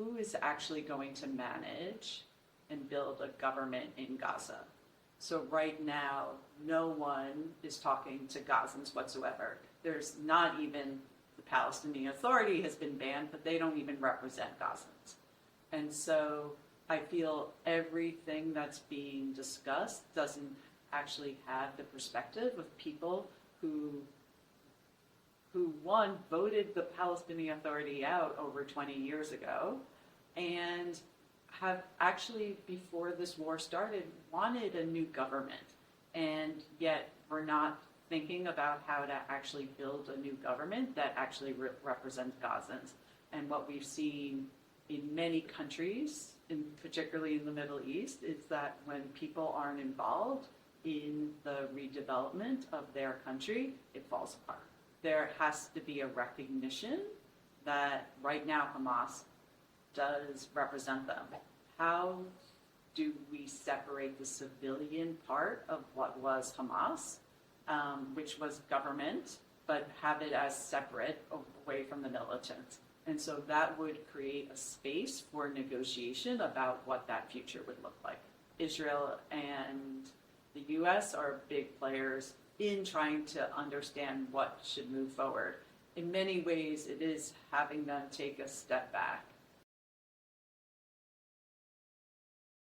who is actually going to manage and build a government in Gaza? So right now, no one is talking to Gazans whatsoever. There's not even, the Palestinian Authority has been banned, but they don't even represent Gazans. And so I feel everything that's being discussed doesn't actually have the perspective of people who one, voted the Palestinian Authority out over 20 years ago, and have actually, before this war started, wanted a new government. And yet we're not thinking about how to actually build a new government that actually represents Gazans. And what we've seen in many countries, particularly in the Middle East, is that when people aren't involved in the redevelopment of their country, it falls apart. There has to be a recognition that right now Hamas does represent them. How do we separate the civilian part of what was Hamas, which was government, but have it as separate away from the militant? And so that would create a space for negotiation about what that future would look like. Israel and the US are big players in trying to understand what should move forward. In many ways, it is having them take a step back